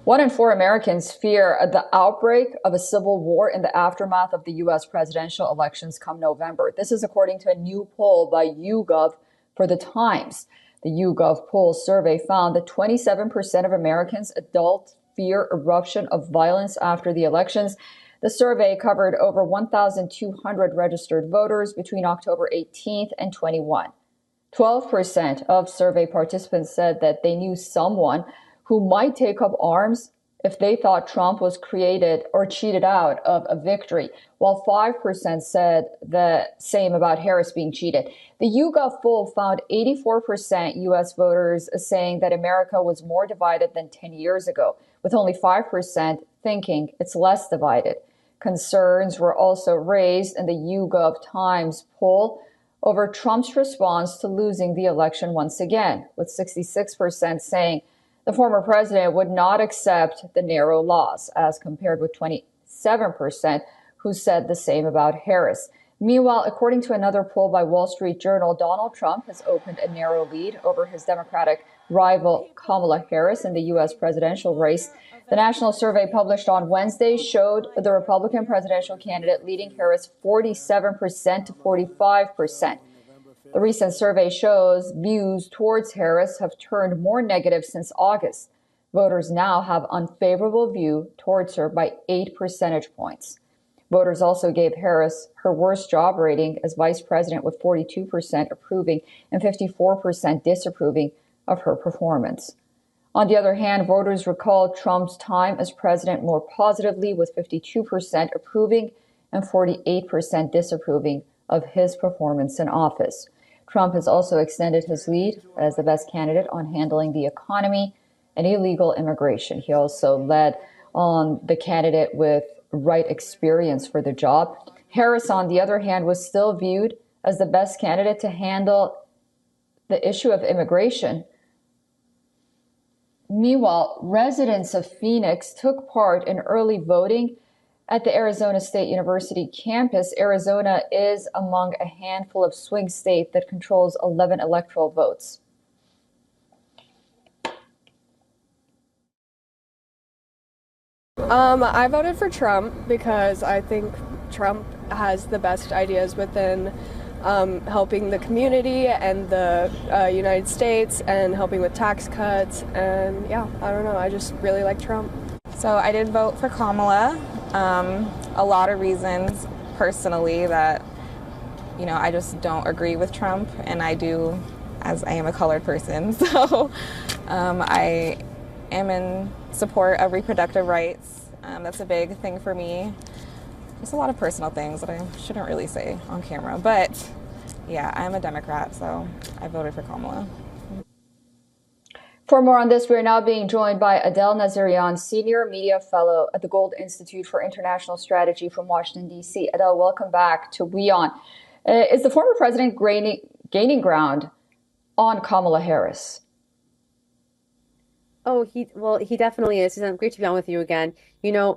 One in four Americans fear the outbreak of a civil war in the aftermath of the U.S. presidential elections come November. This is according to a new poll by YouGov for The Times. The YouGov poll survey found that 27% of Americans adults fear eruption of violence after the elections. The survey covered over 1,200 registered voters between October 18th and 21. 12% of survey participants said that they knew someone who might take up arms if they thought Trump was created or cheated out of a victory, while 5% said the same about Harris being cheated. The YouGov poll found 84% U.S. voters saying that America was more divided than 10 years ago, with only 5% thinking it's less divided. Concerns were also raised in the YouGov Times poll over Trump's response to losing the election once again, with 66% saying the former president would not accept the narrow loss, as compared with 27% who said the same about Harris. Meanwhile, according to another poll by Wall Street Journal, Donald Trump has opened a narrow lead over his Democratic rival Kamala Harris in the U.S. presidential race. The national survey published on Wednesday showed the Republican presidential candidate leading Harris 47% to 45%. The recent survey shows views towards Harris have turned more negative since August. Voters now have unfavorable view towards her by 8 percentage points. Voters also gave Harris her worst job rating as vice president, with 42% approving and 54% disapproving of her performance. On the other hand, voters recalled Trump's time as president more positively, with 52% approving and 48% disapproving of his performance in office. Trump has also extended his lead as the best candidate on handling the economy and illegal immigration. He also led on the candidate with right experience for the job. Harris, on the other hand, was still viewed as the best candidate to handle the issue of immigration. Meanwhile, residents of Phoenix took part in early voting at the Arizona State University campus. Arizona is among a handful of swing states that controls 11 electoral votes. I voted for Trump because I think Trump has the best ideas within helping the community and the United States, and helping with tax cuts. And yeah, I don't know, I just really like Trump. So I did vote for Kamala. A lot of reasons personally that, I just don't agree with Trump, and I do, as I am a colored person. So I am in support of reproductive rights. That's a big thing for me. There's a lot of personal things that I shouldn't really say on camera, but yeah, I'm a Democrat, so I voted for Kamala. For more on this, we're now being joined by Adel Nazarian, Senior Media Fellow at the Gold Institute for International Strategy from Washington, D.C. Adel, welcome back to WION. Is the former president gaining ground on Kamala Harris? Oh, he definitely is. It's great to be on with you again.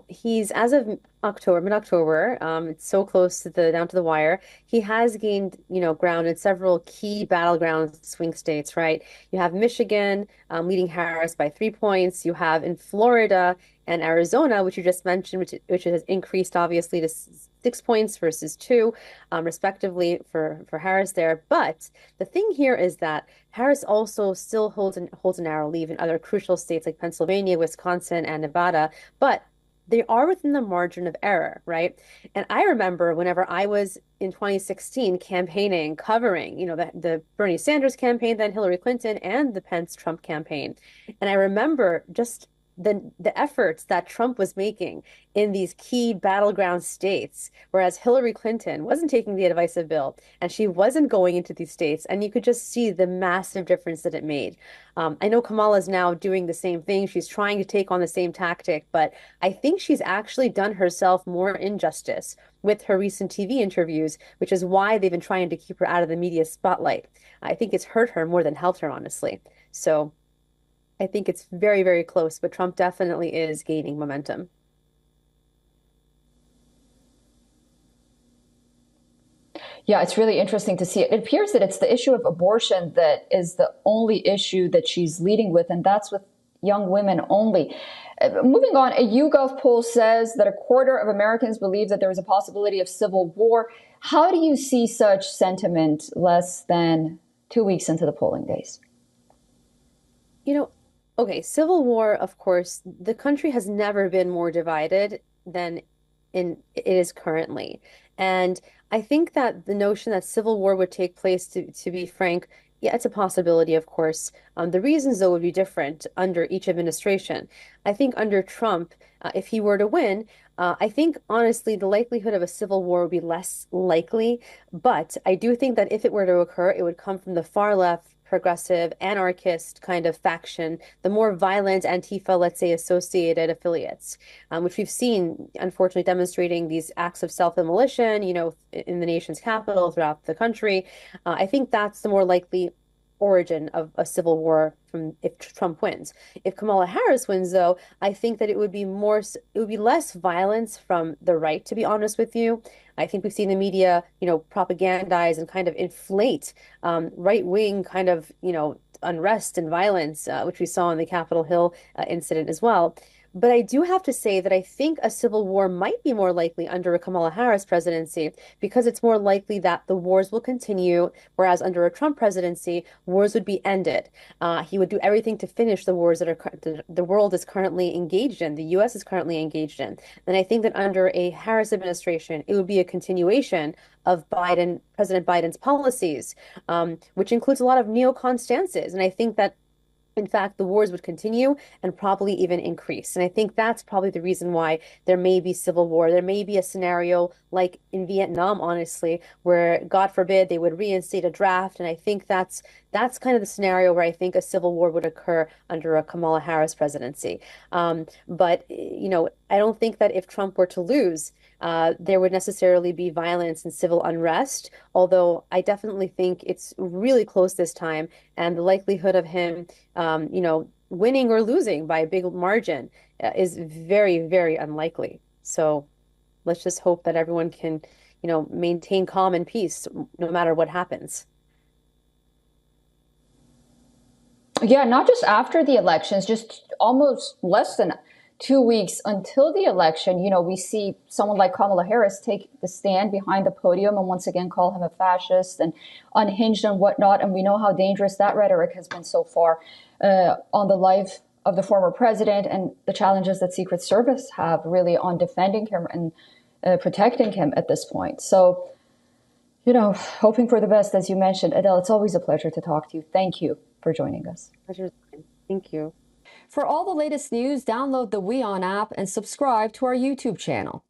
He's, as of mid-October, it's so close to down to the wire. He has gained, ground in several key battleground swing states, right? You have Michigan leading Harris by 3 points. You have in Florida and Arizona, which you just mentioned, which has increased obviously to 6 points versus 2, respectively for Harris there. But the thing here is that Harris also still holds a narrow lead in other crucial states like Pennsylvania, Wisconsin, and Nevada. But they are within the margin of error, right? And I remember whenever I was in 2016 campaigning, covering, the Bernie Sanders campaign, then Hillary Clinton, and the Pence-Trump campaign. And I remember just the efforts that Trump was making in these key battleground states, whereas Hillary Clinton wasn't taking the divisive bill and she wasn't going into these states, and you could just see the massive difference that it made. I know Kamala is now doing the same thing. She's trying to take on the same tactic, but I think she's actually done herself more injustice with her recent TV interviews, which is why they've been trying to keep her out of the media spotlight. I think it's hurt her more than helped her, honestly. So I think it's very, very close, but Trump definitely is gaining momentum. Yeah, it's really interesting to see. It appears that it's the issue of abortion that is the only issue that she's leading with, and that's with young women only. Moving on, a YouGov poll says that a quarter of Americans believe that there is a possibility of civil war. How do you see such sentiment less than 2 weeks into the polling days? You know, okay, civil war, of course, the country has never been more divided than it is currently. And I think that the notion that civil war would take place, to be frank, yeah, it's a possibility, of course. The reasons, though, would be different under each administration. I think under Trump, if he were to win, I think honestly the likelihood of a civil war would be less likely. But I do think that if it were to occur, it would come from the far left, progressive, anarchist kind of faction, the more violent Antifa, let's say, associated affiliates, which we've seen, unfortunately, demonstrating these acts of self-immolation, in the nation's capital, throughout the country. I think that's the more likely origin of a civil war from if Trump wins. If Kamala Harris wins, though, I think that it would be less violence from the right, to be honest with you. I think we've seen the media, propagandize and kind of inflate right-wing kind of, unrest and violence, which we saw in the Capitol Hill incident as well. But I do have to say that I think a civil war might be more likely under a Kamala Harris presidency because it's more likely that the wars will continue, whereas under a Trump presidency, wars would be ended. He would do everything to finish the wars that the world is currently engaged in, the U.S. is currently engaged in. And I think that under a Harris administration, it would be a continuation of President Biden's policies, which includes a lot of neocon stances. And I think that in fact, the wars would continue and probably even increase. And I think that's probably the reason why there may be civil war. There may be a scenario like in Vietnam, honestly, where, God forbid, they would reinstate a draft. And I think that's kind of the scenario where I think a civil war would occur under a Kamala Harris presidency. But I don't think that if Trump were to lose, there would necessarily be violence and civil unrest, although I definitely think it's really close this time, and the likelihood of him, winning or losing by a big margin is very, very unlikely. So let's just hope that everyone can, maintain calm and peace no matter what happens. Yeah, not just after the elections, just almost less than 2 weeks until the election, we see someone like Kamala Harris take the stand behind the podium and once again call him a fascist and unhinged and whatnot. And we know how dangerous that rhetoric has been so far on the life of the former president and the challenges that Secret Service have really on defending him and protecting him at this point. So, hoping for the best, as you mentioned. Adele, it's always a pleasure to talk to you. Thank you for joining us. Pleasure. Thank you. For all the latest news, download the WION app and subscribe to our YouTube channel.